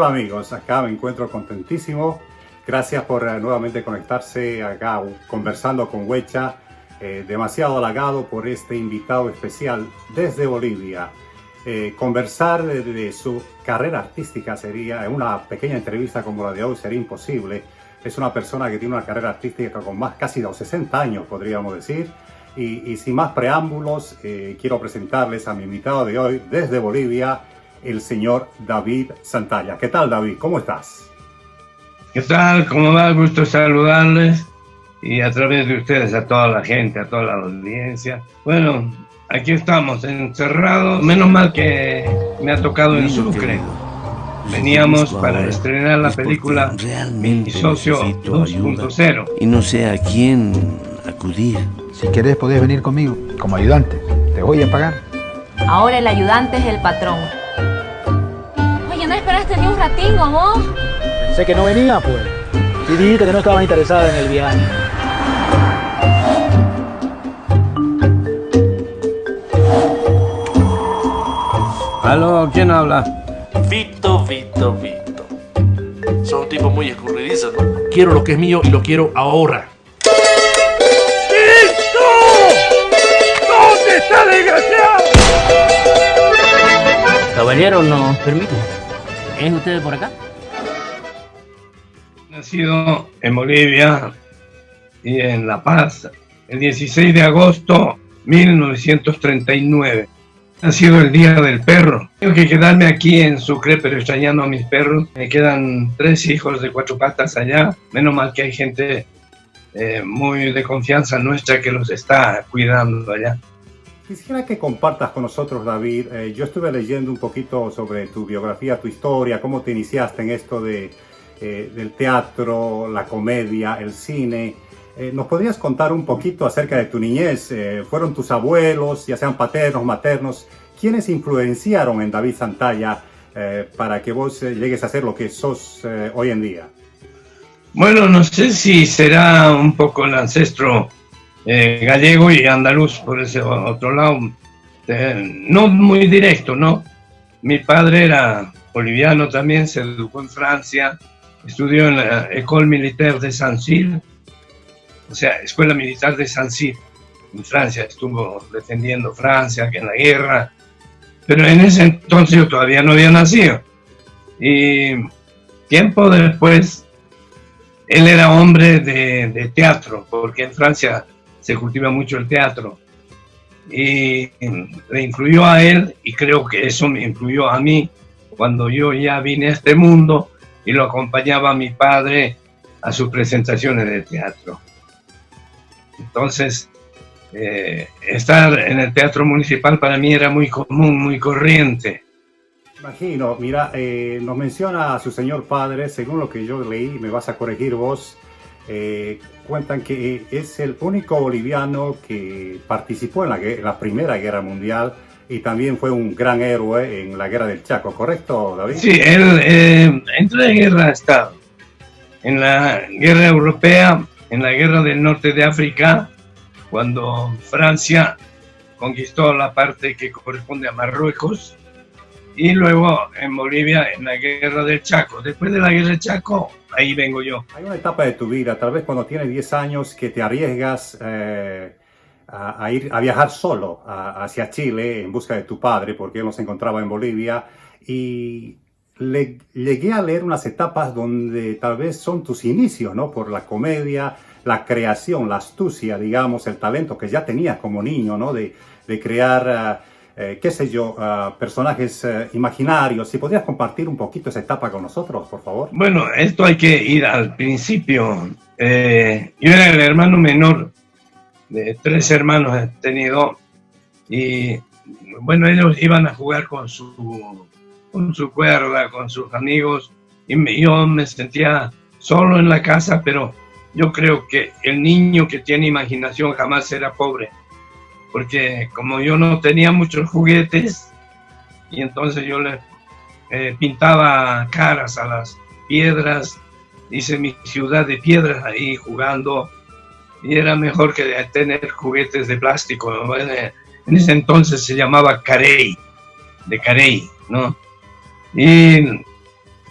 Hola amigos, acá me encuentro contentísimo. Gracias por nuevamente conectarse acá conversando con Huecha. Demasiado halagado por este invitado especial desde Bolivia. Conversar de su carrera artística sería, en una pequeña entrevista como la de hoy, sería imposible. Es una persona que tiene una carrera artística con más casi de 60 años, podríamos decir. Y sin más preámbulos, quiero presentarles a mi invitado de hoy desde Bolivia, el señor David Santalla. ¿Qué tal, David? ¿Cómo estás? ¿Qué tal? ¿Cómo va? Gusto saludarles y a través de ustedes a toda la gente, a toda la audiencia. Bueno, aquí estamos encerrados. Menos mal que me ha tocado en Sucre. Veníamos para estrenar la película Mi Socio 2.0. Y no sé a quién acudir. Si querés podés venir conmigo como ayudante. Te voy a pagar. Ahora el ayudante es el patrón. Oye, ¿no esperaste ni un ratingo, vos? Pensé que no venía, pues. Sí, dijiste que no estabas interesada en el viaje. ¿Aló? ¿Quién habla? Vito. Son un tipo muy escurridizo, ¿no? Quiero lo que es mío y lo quiero ahora. ¡Vito! ¿Dónde está, desgraciado? Caballero, ¿nos permite? ¿Es usted por acá? Nacido en Bolivia y en La Paz el 16 de agosto de 1939. Ha sido el Día del Perro. Tengo que quedarme aquí en Sucre, pero extrañando a mis perros. Me quedan 3 hijos de 4 patas allá. Menos mal que hay gente muy de confianza nuestra que los está cuidando allá. Quisiera que compartas con nosotros, David. Yo estuve leyendo un poquito sobre tu biografía, tu historia, cómo te iniciaste en esto del teatro, la comedia, el cine. ¿Nos podrías contar un poquito acerca de tu niñez? ¿Fueron tus abuelos, ya sean paternos, maternos? ¿Quiénes influenciaron en David Santalla para que vos llegues a ser lo que sos hoy en día? Bueno, no sé si será un poco el ancestro gallego y andaluz por ese otro lado. No muy directo, ¿no? Mi padre era boliviano también, se educó en Francia, estudió en la École Militaire de Saint-Cyr, o sea, Escuela Militar de Saint-Cyr, en Francia. Estuvo defendiendo Francia que en la guerra, pero en ese entonces yo todavía no había nacido. Y tiempo después, él era hombre de teatro, porque en Francia se cultiva mucho el teatro. Y le influyó a él, y creo que eso me influyó a mí, cuando yo ya vine a este mundo y lo acompañaba a mi padre a sus presentaciones de teatro. Entonces, estar en el teatro municipal para mí era muy común, muy corriente. Imagino, mira, nos menciona a su señor padre, según lo que yo leí, me vas a corregir vos, cuentan que es el único boliviano que participó en la Primera Guerra Mundial y también fue un gran héroe en la Guerra del Chaco, ¿correcto, David? Sí, él entró en guerra, ha estado en la Guerra Europea, en la Guerra del Norte de África, cuando Francia conquistó la parte que corresponde a Marruecos, y luego en Bolivia en la Guerra del Chaco. Después de la Guerra del Chaco, ahí vengo yo. Hay una etapa de tu vida, tal vez cuando tienes 10 años, que te arriesgas a viajar solo hacia Chile en busca de tu padre, porque él no se encontraba en Bolivia, y llegué a leer unas etapas donde tal vez son tus inicios, ¿no? Por la comedia, la creación, la astucia, digamos, el talento que ya tenías como niño, ¿no? De crear, qué sé yo, personajes imaginarios. Si podrías compartir un poquito esa etapa con nosotros, por favor. Bueno, esto hay que ir al principio. Yo era el hermano menor de 3 hermanos he tenido, y bueno, ellos iban a jugar con su cuerda, con sus amigos, y yo me sentía solo en la casa, pero yo creo que el niño que tiene imaginación jamás será pobre, porque como yo no tenía muchos juguetes, y entonces yo le pintaba caras a las piedras, hice mi ciudad de piedras ahí jugando, y era mejor que tener juguetes de plástico, ¿no? En ese entonces se llamaba carey, de carey, ¿no? Y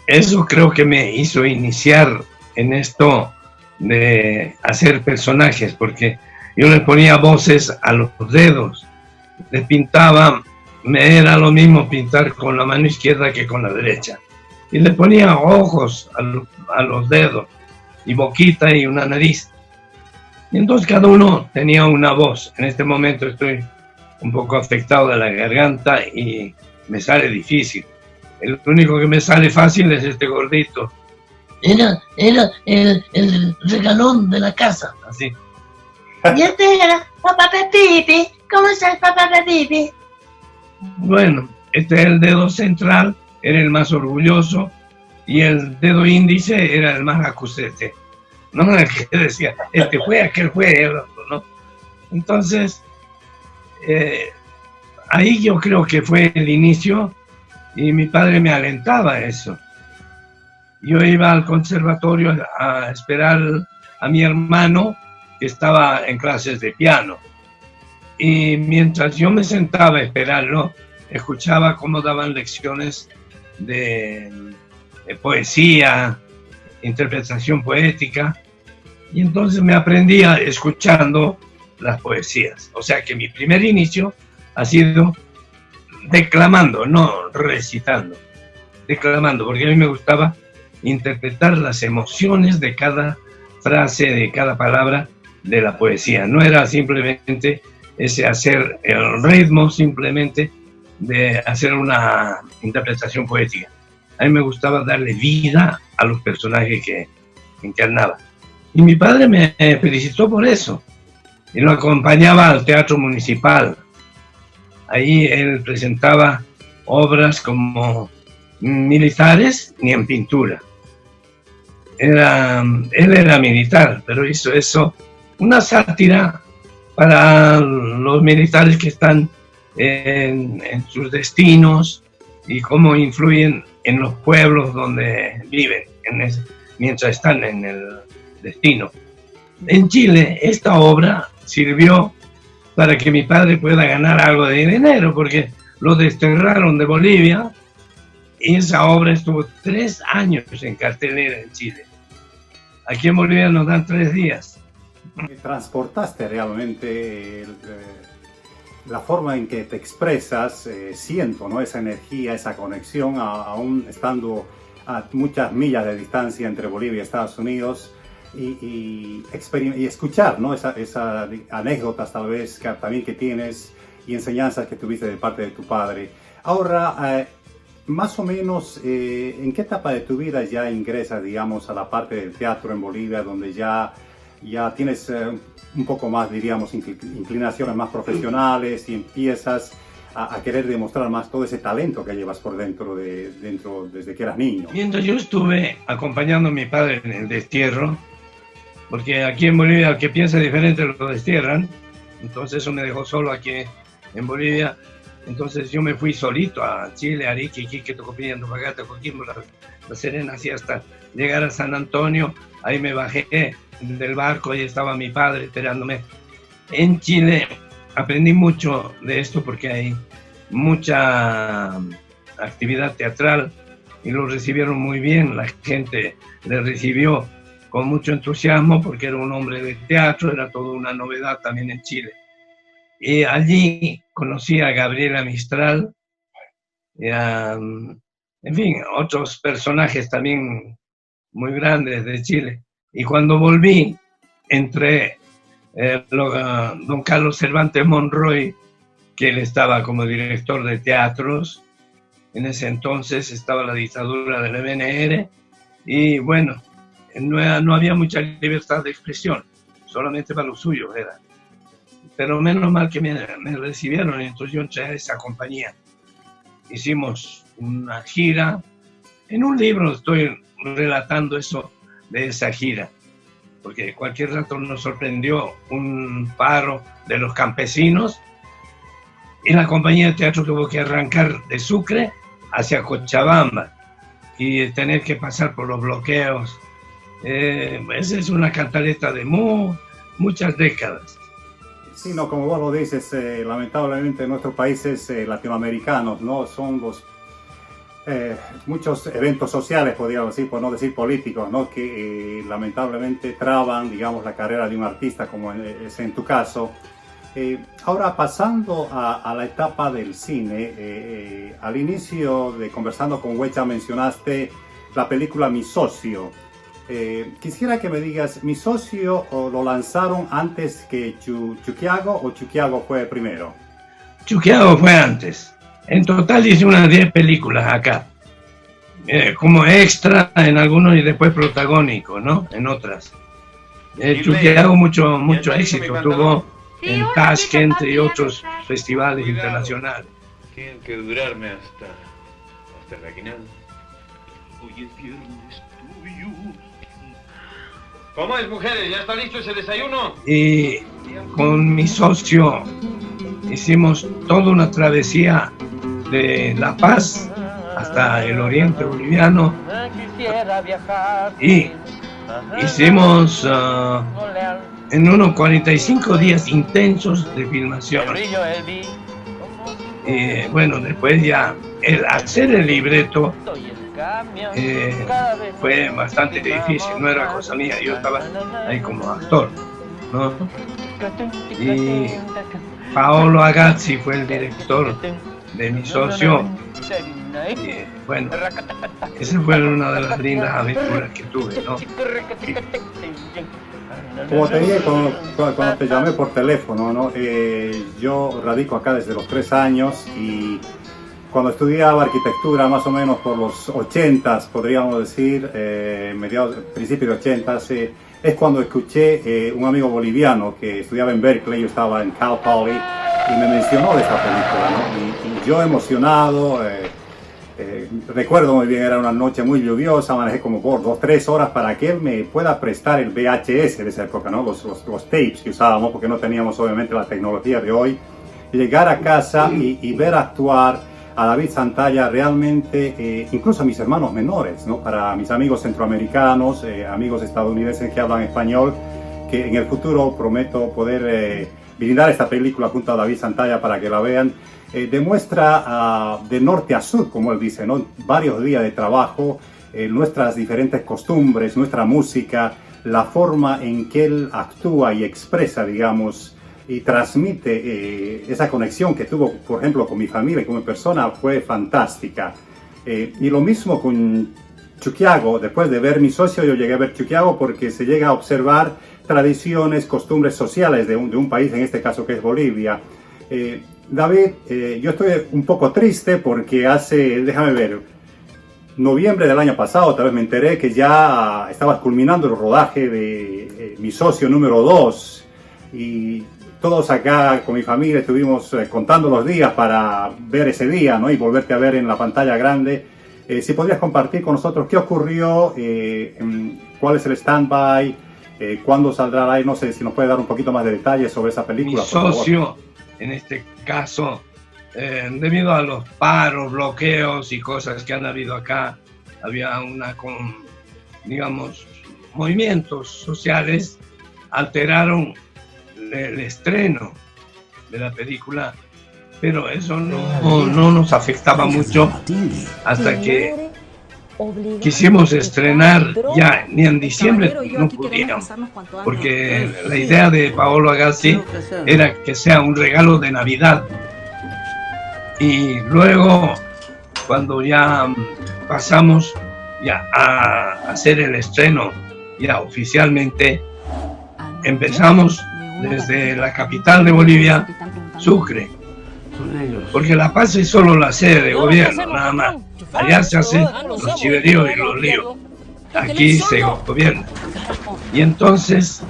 eso creo que me hizo iniciar en esto de hacer personajes, porque yo le ponía voces a los dedos, les pintaba, me era lo mismo pintar con la mano izquierda que con la derecha, y le ponía ojos a los dedos, y boquita y una nariz, y entonces cada uno tenía una voz. En este momento estoy un poco afectado de la garganta y me sale difícil. El único que me sale fácil es este gordito. Era el regalón de la casa. Así. Y este era Papá Pepipi. ¿Cómo estás, Papá Pepipi? Bueno, este es el dedo central, era el más orgulloso, y el dedo índice era el más acusete. No era el que decía, este fue, aquel fue, el otro, ¿no? Entonces, ahí yo creo que fue el inicio, y mi padre me alentaba a eso. Yo iba al conservatorio a esperar a mi hermano, que estaba en clases de piano. Y mientras yo me sentaba a esperarlo, escuchaba cómo daban lecciones de poesía, interpretación poética, y entonces me aprendía escuchando las poesías. O sea que mi primer inicio ha sido declamando, no recitando, declamando, porque a mí me gustaba interpretar las emociones de cada frase, de cada palabra de la poesía. No era simplemente ese hacer el ritmo, simplemente de hacer una interpretación poética. A mí me gustaba darle vida a los personajes que encarnaba. Y mi padre me felicitó por eso. Y lo acompañaba al Teatro Municipal. Ahí él presentaba obras como militares ni en pintura. Él era militar, pero hizo eso, una sátira para los militares que están en sus destinos y cómo influyen en los pueblos donde viven mientras están en el destino. En Chile esta obra sirvió para que mi padre pueda ganar algo de dinero, porque lo desterraron de Bolivia y esa obra estuvo 3 años en cartelera en Chile. Aquí en Bolivia nos dan 3 días. Transportaste realmente la forma en que te expresas, siento, ¿no? Esa energía, esa conexión, aún estando a muchas millas de distancia entre Bolivia y Estados Unidos, y escuchar, ¿no? Esas anécdotas tal vez también que tienes y enseñanzas que tuviste de parte de tu padre. Ahora, más o menos, ¿en qué etapa de tu vida ya ingresas, digamos, a la parte del teatro en Bolivia, donde ya tienes un poco más, diríamos, inclinaciones más profesionales y empiezas a querer demostrar más todo ese talento que llevas por dentro desde que eras niño? Mientras yo estuve acompañando a mi padre en el destierro, porque aquí en Bolivia el que piensa diferente lo destierran, entonces eso me dejó solo aquí en Bolivia. Entonces yo me fui solito a Chile, Arica, Iquique, Tocopilla, Antofagasta, Coquimbo, La Serena, así hasta llegar a San Antonio. Ahí me bajé del barco y estaba mi padre esperándome. En Chile aprendí mucho de esto porque hay mucha actividad teatral y lo recibieron muy bien. La gente le recibió con mucho entusiasmo porque era un hombre de teatro, era toda una novedad también en Chile. Y allí conocí a Gabriela Mistral, y en fin, otros personajes también muy grandes de Chile. Y cuando volví, entré don Carlos Cervantes Monroy, que él estaba como director de teatros. En ese entonces estaba la dictadura del MNR y bueno, no había mucha libertad de expresión, solamente para los suyos era. Pero menos mal que me recibieron, y entonces yo entré a esa compañía. Hicimos una gira. En un libro estoy relatando eso de esa gira, porque cualquier rato nos sorprendió un paro de los campesinos y la compañía de teatro tuvo que arrancar de Sucre hacia Cochabamba y tener que pasar por los bloqueos. Esa es una cantaleta de muchas décadas. Sí, no, como vos lo dices, lamentablemente nuestros países latinoamericanos, ¿no? son muchos eventos sociales, podríamos decir, por no decir políticos, ¿no? Que lamentablemente traban, digamos, la carrera de un artista, como es en tu caso. Ahora, pasando a la etapa del cine, al inicio de Conversando con Huecha mencionaste la película Mi Socio. Quisiera que me digas, ¿Mi Socio lo lanzaron antes que Chuquiago o Chuquiago fue primero? Chuquiago fue antes. En total hice unas 10 películas acá, como extra en algunos y después protagónico, ¿no? En otras. Chuquiago mucho éxito tuvo en Tashkent y otros festivales internacionales. Tienen que durarme hasta la aguinaldo. Hoy es viernes tuyo. ¿Cómo es, mujeres? ¿Ya está listo ese desayuno? Y con Mi Socio hicimos toda una travesía de La Paz hasta el oriente boliviano y hicimos en unos 45 días intensos de filmación. Y bueno, después ya el hacer el libreto fue bastante difícil, no era cosa mía, yo estaba ahí como actor, ¿no? Y Paolo Agazzi fue el director de Mi Socio. Y bueno, esa fue una de las lindas aventuras que tuve, ¿no? Como te dije cuando te llamé por teléfono, ¿no? Yo radico acá desde los 3 años y cuando estudiaba arquitectura, más o menos por los 80s, podríamos decir, principios de 80s, es cuando escuché un amigo boliviano que estudiaba en Berkeley, yo estaba en Cal Poly, y me mencionó de esta película, ¿no? Y yo emocionado, recuerdo muy bien, era una noche muy lluviosa, manejé como por 2-3 horas para que él me pueda prestar el VHS de esa época, ¿no? Los tapes que usábamos, porque no teníamos obviamente la tecnología de hoy. Llegar a casa y ver actuar a David Santalla realmente, incluso a mis hermanos menores, ¿no? Para mis amigos centroamericanos, amigos estadounidenses que hablan español, que en el futuro prometo poder brindar esta película junto a David Santalla para que la vean. Demuestra de norte a sur, como él dice, ¿no? Varios días de trabajo, nuestras diferentes costumbres, nuestra música, la forma en que él actúa y expresa, digamos, y transmite esa conexión que tuvo, por ejemplo, con mi familia y con mi persona, fue fantástica. Y lo mismo con Chuquiago. Después de ver Mi Socio, yo llegué a ver Chuquiago porque se llega a observar tradiciones, costumbres sociales de un país, en este caso que es Bolivia. David, yo estoy un poco triste porque déjame ver, noviembre del año pasado, tal vez me enteré que ya estabas culminando el rodaje de Mi Socio número 2 y todos acá con mi familia estuvimos contando los días para ver ese día, ¿no? Y volverte a ver en la pantalla grande. Si podrías compartir con nosotros qué ocurrió, cuál es el stand-by, cuándo saldrá al aire, no sé si nos puede dar un poquito más de detalles sobre esa película. Mi Socio, en este caso, debido a los paros, bloqueos y cosas que han habido acá, había digamos, movimientos sociales alteraron el estreno de la película, pero eso no nos afectaba mucho hasta que quisimos estrenar ya, ni en diciembre no pudimos, porque la idea de Paolo Agazzi era que sea un regalo de Navidad. Y luego, cuando ya pasamos ya a hacer el estreno ya oficialmente, empezamos desde la capital de Bolivia, Sucre, porque La Paz es solo la sede de gobierno, nada más. Allá se hacen los chiveríos y los líos, aquí se gobierna. Y entonces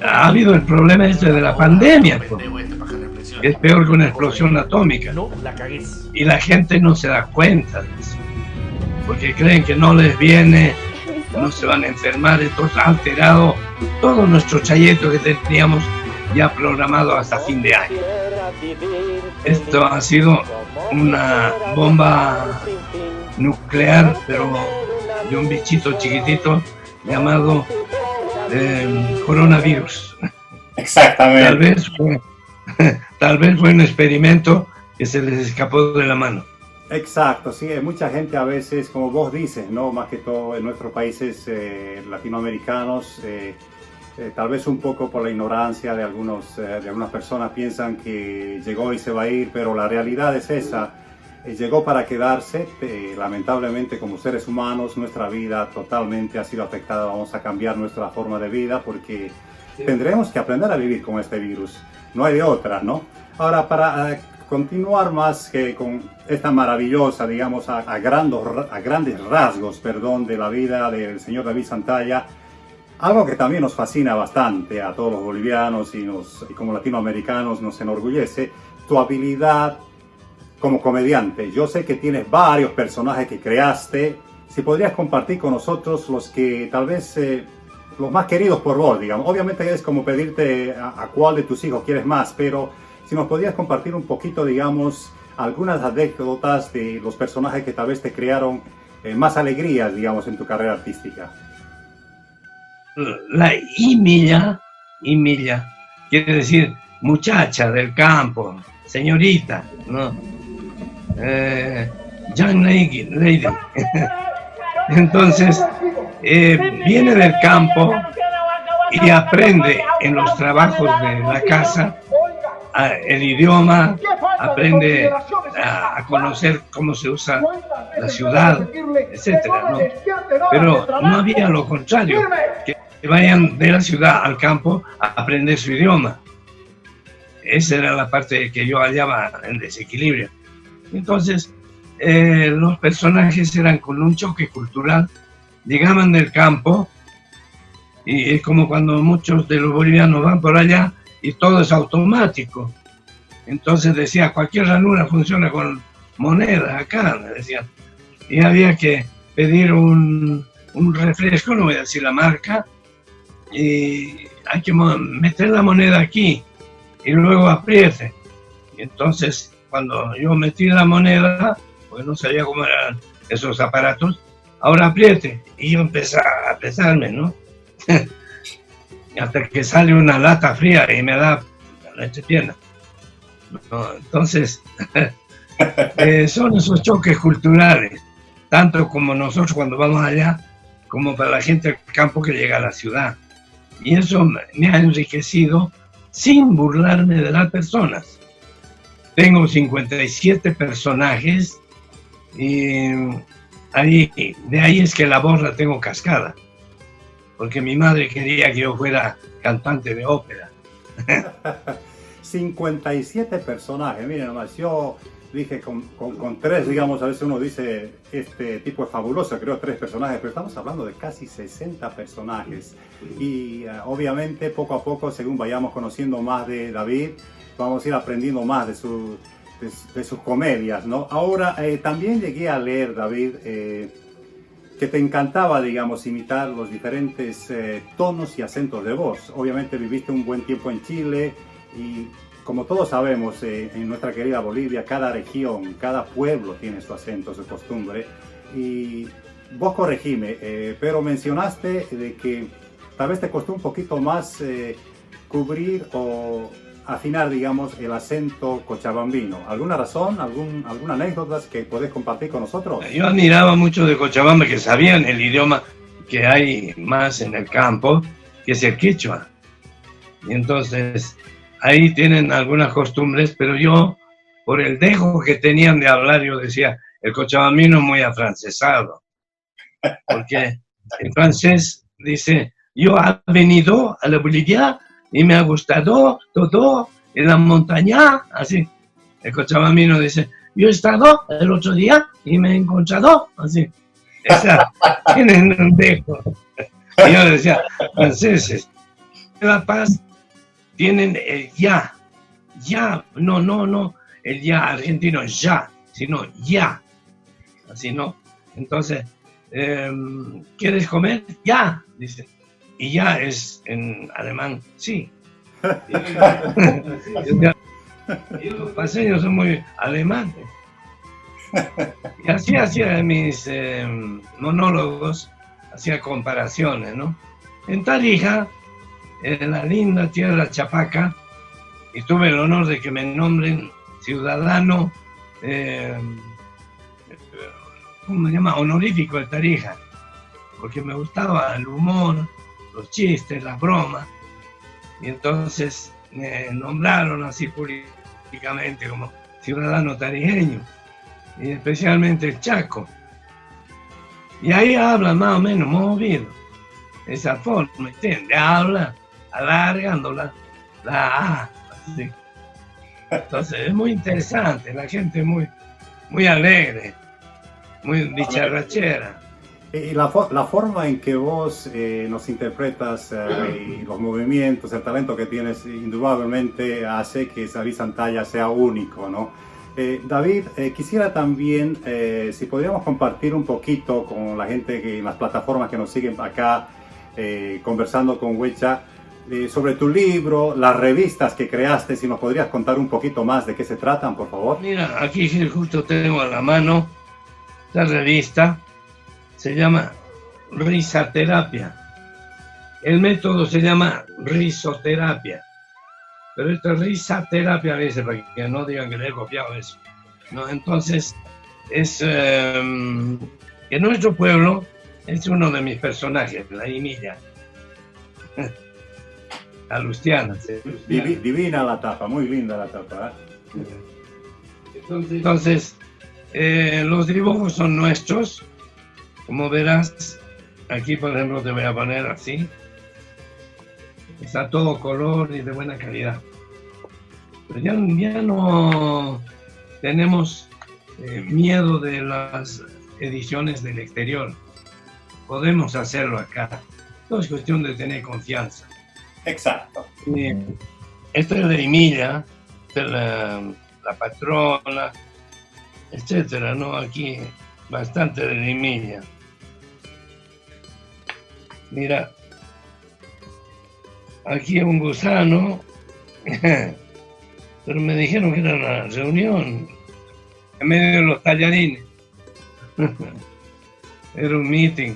ha habido el problema de la pandemia, que es peor que una explosión atómica, y la gente no se da cuenta de eso, porque creen que no les viene, no se van a enfermar. Entonces ha alterado todo nuestro trayecto que teníamos ya programado hasta fin de año. Esto ha sido una bomba nuclear, pero de un bichito chiquitito llamado coronavirus. Exactamente. Tal vez fue un experimento que se les escapó de la mano. Exacto, sí, hay mucha gente a veces, como vos dices, ¿no? Más que todo en nuestros países latinoamericanos, tal vez un poco por la ignorancia de algunas personas piensan que llegó y se va a ir, pero la realidad es esa, llegó para quedarse. Lamentablemente, como seres humanos, nuestra vida totalmente ha sido afectada. Vamos a cambiar nuestra forma de vida porque tendremos que aprender a vivir con este virus, no hay de otra, ¿no? Ahora, para continuar más que con esta maravillosa, digamos, a grandes rasgos, perdón, de la vida del señor David Santalla, algo que también nos fascina bastante a todos los bolivianos y como latinoamericanos nos enorgullece, tu habilidad como comediante. Yo sé que tienes varios personajes que creaste. Si podrías compartir con nosotros los que tal vez los más queridos por vos, digamos. Obviamente es como pedirte a cuál de tus hijos quieres más, pero si nos podrías compartir un poquito, digamos, algunas anécdotas de los personajes que tal vez te crearon más alegrías, digamos, en tu carrera artística. La Imilla quiere decir muchacha del campo, señorita, ¿no? Young lady. Entonces, viene del campo y aprende en los trabajos de la casa el idioma, aprende a conocer cómo se usa la ciudad, etcétera, ¿no? Pero no había lo contrario, que vayan de la ciudad al campo a aprender su idioma. Esa era la parte que yo hallaba en desequilibrio. Entonces, los personajes eran con un choque cultural, llegaban del campo, y es como cuando muchos de los bolivianos van por allá y todo es automático. Entonces decía, cualquier ranura funciona con moneda acá, me decían. Y había que pedir un refresco, no voy a decir la marca, y hay que meter la moneda aquí y luego apriete. Y entonces, cuando yo metí la moneda, pues no sabía cómo eran esos aparatos, ahora apriete. Y yo empecé a pesarme, ¿no? Hasta que sale una lata fría y me da la entrepierna. No, entonces, son esos choques culturales, tanto como nosotros cuando vamos allá, como para la gente del campo que llega a la ciudad. Y eso me ha enriquecido sin burlarme de las personas. Tengo 57 personajes y de ahí es que la voz la tengo cascada, porque mi madre quería que yo fuera cantante de ópera. 57 personajes, miren nomás, yo dije con 3, digamos, a veces uno dice, este tipo es fabuloso, creo 3 personajes, pero estamos hablando de casi 60 personajes. Y obviamente poco a poco, según vayamos conociendo más de David, vamos a ir aprendiendo más de sus comedias, ¿no? Ahora, también llegué a leer, David, que te encantaba, digamos, imitar los diferentes tonos y acentos de voz. Obviamente viviste un buen tiempo en Chile y, como todos sabemos, en nuestra querida Bolivia, cada región, cada pueblo tiene su acento, su costumbre. Y vos corregime, pero mencionaste de que tal vez te costó un poquito más cubrir o afinar, digamos, el acento cochabambino. ¿Alguna razón, alguna anécdota que podés compartir con nosotros? Yo admiraba mucho de Cochabamba que sabían el idioma que hay más en el campo, que es el quechua. Y entonces, ahí tienen algunas costumbres, pero yo, por el dejo que tenían de hablar, yo decía, el cochabambino es muy afrancesado. Porque el francés dice, yo he venido a la Bolivia y me ha gustado todo en la montaña, así. El cochabambino dice, yo he estado el otro día y me he encontrado, así. O sea, tienen un dejo. Y yo decía, franceses, en La Paz tienen el ya, no, el ya argentino ya, sino ya, así, ¿no? Entonces, ¿quieres comer? Ya, dice. Y ya es en alemán, sí. Y los paseños son muy alemanes. Y así hacía mis monólogos, hacía comparaciones, ¿no? En Tarija, en la linda tierra Chapaca, y tuve el honor de que me nombren ciudadano, ¿cómo se llama? Honorífico de Tarija, porque me gustaba el humor, los chistes, las bromas, y entonces me nombraron así públicamente como ciudadano tarijeño, y especialmente el Chaco. Y ahí habla más o menos movido, esa forma, ¿entiendes? Habla alargando la A, así. Entonces es muy interesante, la gente muy, muy alegre, muy dicharrachera. Y la forma en que vos nos interpretas y los movimientos, el talento que tienes, indudablemente hace que David Santalla sea único, ¿no? David, quisiera también, si podríamos compartir un poquito con la gente que en las plataformas que nos siguen acá, conversando con Huecha, sobre tu libro, las revistas que creaste, si nos podrías contar un poquito más de qué se tratan, por favor. Mira, aquí justo tengo a la mano la revista, se llama Risaterapia. El método se llama risoterapia, pero esta risaterapia, dice, para que no digan que le he copiado eso, ¿no? Entonces, es que nuestro pueblo es uno de mis personajes, la Imilla. Alustiana. Divina la tapa, muy linda la tapa. Entonces, los dibujos son nuestros. Como verás, aquí por ejemplo te voy a poner así. Está todo color y de buena calidad. Pero ya no tenemos miedo de las ediciones del exterior. Podemos hacerlo acá. Todo es cuestión de tener confianza. Exacto. Esto es de Imilla, de la patrona, etcétera, ¿no? Aquí bastante de Imilla. Mira, aquí un gusano, pero me dijeron que era una reunión en medio de los tallarines. Era un meeting.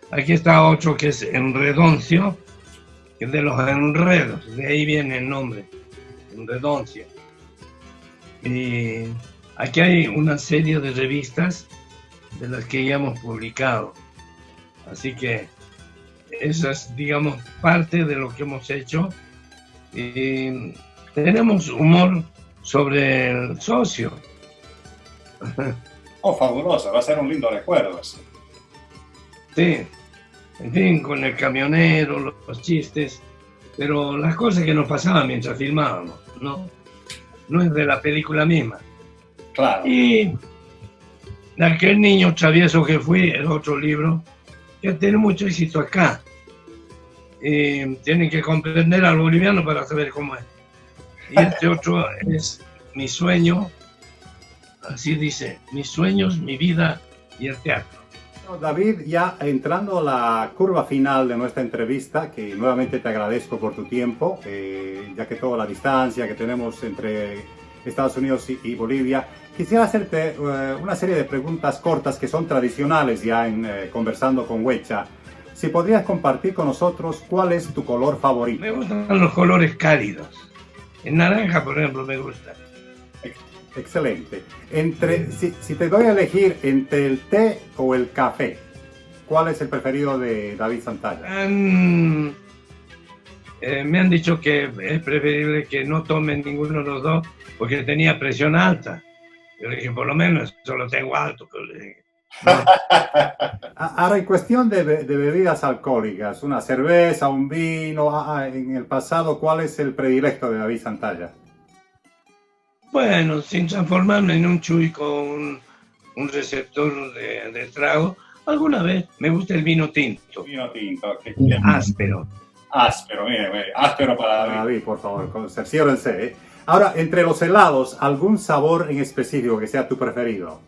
Aquí está otro que es Enredoncio, que es de los enredos, de ahí viene el nombre, Enredoncio. Y aquí hay una serie de revistas de las que ya hemos publicado. Así que esa es, digamos, parte de lo que hemos hecho. Y tenemos humor sobre el socio. Oh, fabuloso, va a ser un lindo recuerdo eso. Sí, en fin, con el camionero, los chistes, pero las cosas que nos pasaban mientras filmábamos, ¿no? No es de la película misma. Claro. Y de aquel niño travieso que fui, el otro libro, que tiene mucho éxito acá. Y tienen que comprender al boliviano para saber cómo es. Y este otro es Mi sueño, así dice, mis sueños, mi vida y el teatro. David, ya entrando a la curva final de nuestra entrevista, que nuevamente te agradezco por tu tiempo, ya que toda la distancia que tenemos entre Estados Unidos y Bolivia, quisiera hacerte una serie de preguntas cortas que son tradicionales ya en Conversando con Huecha. Si podrías compartir con nosotros cuál es tu color favorito. Me gustan los colores cálidos. El naranja, por ejemplo, me gusta. Excelente. Si te doy a elegir entre el té o el café, ¿cuál es el preferido de David Santalla? Me han dicho que es preferible que no tomen ninguno de los dos porque tenía presión alta. Yo le dije, por lo menos, yo lo tengo alto. Pero le dije, no. Ahora, en cuestión de bebidas alcohólicas, una cerveza, un vino, en el pasado, ¿cuál es el predilecto de David Santalla? Bueno, sin transformarme en un chuy con un receptor de trago, alguna vez me gusta el vino tinto. Vino tinto. Áspero. Áspero, mire, áspero para David, por favor, cerciórense, ¿eh? Ahora, entre los helados, ¿algún sabor en específico que sea tu preferido?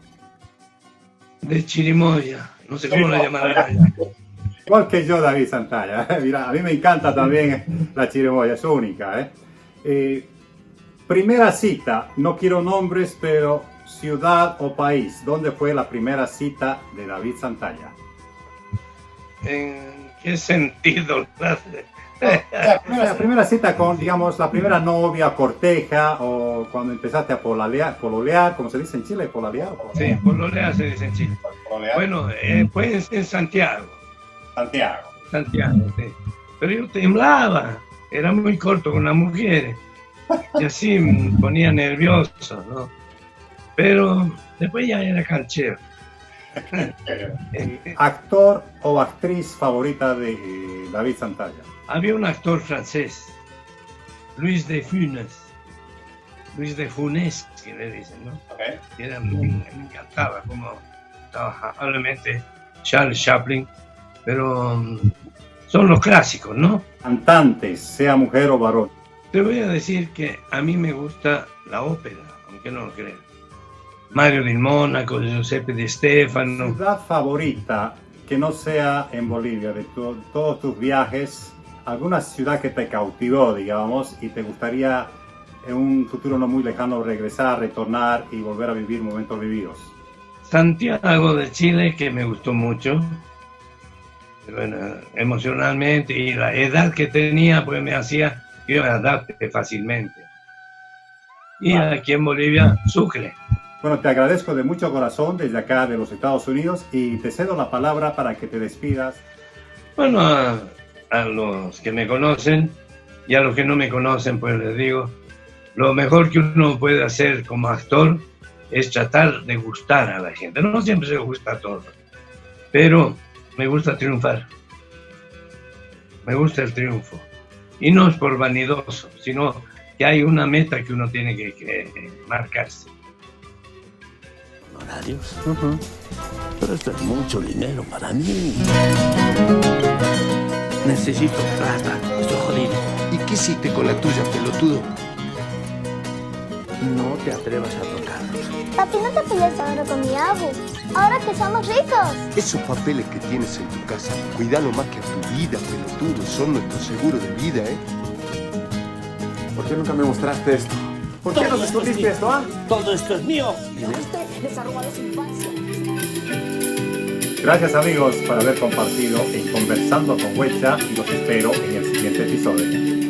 De chirimoya, no sé cómo la llamarán. Igual que yo, David Santalla. Mira, a mí me encanta también la chirimoya, es única, ¿eh? Primera cita, no quiero nombres, pero ciudad o país. ¿Dónde fue la primera cita de David Santalla? ¿En qué sentido? La primera cita con, digamos, la primera novia, corteja, o cuando empezaste a pololear, como se dice en Chile, pololear. Sí, pololear se dice en Chile. Pololear. Bueno, pues en Santiago. Santiago, sí. Pero yo temblaba, era muy corto con las mujeres, y así me ponía nervioso, ¿no? Pero después ya era canchero. ¿Actor o actriz favorita de David Santalla? Había un actor francés, Luis de Funès, que le dicen, ¿no? Okay. Me encantaba como trabajaba, obviamente Charles Chaplin, pero son los clásicos, ¿no? Cantantes, sea mujer o varón. Te voy a decir que a mí me gusta la ópera, aunque no lo crean. Mario del Mónaco, Giuseppe Di Stefano. ¿Ciudad favorita que no sea en Bolivia, de todos tus viajes? ¿Alguna ciudad que te cautivó, digamos, y te gustaría en un futuro no muy lejano regresar, retornar y volver a vivir momentos vividos? Santiago de Chile, que me gustó mucho, bueno, emocionalmente, y la edad que tenía, pues me hacía que yo me adapte fácilmente. Y aquí en Bolivia, Sucre. Bueno, te agradezco de mucho corazón desde acá de los Estados Unidos y te cedo la palabra para que te despidas. Bueno, a los que me conocen y a los que no me conocen, pues les digo, lo mejor que uno puede hacer como actor es tratar de gustar a la gente. No siempre se gusta a todos, pero me gusta triunfar. Me gusta el triunfo. Y no es por vanidoso, sino que hay una meta que uno tiene que marcarse. Honorarios. Pero esto es mucho dinero para mí. Necesito plata. Estoy jodido. ¿Y qué hiciste con la tuya, pelotudo? No te atrevas a tocarlos. Papi, no te pelees ahora con mi abu. Ahora que somos ricos. Esos papeles que tienes en tu casa, cuidalo más que a tu vida, pelotudo. Son nuestro seguro de vida, ¿eh? ¿Por qué nunca me mostraste esto? ¿Por qué nos escondiste esto, ah? Todo esto es mío. Usted les ha robado su infancia. Gracias amigos por haber compartido en Conversando con Huecha y los espero en el siguiente episodio.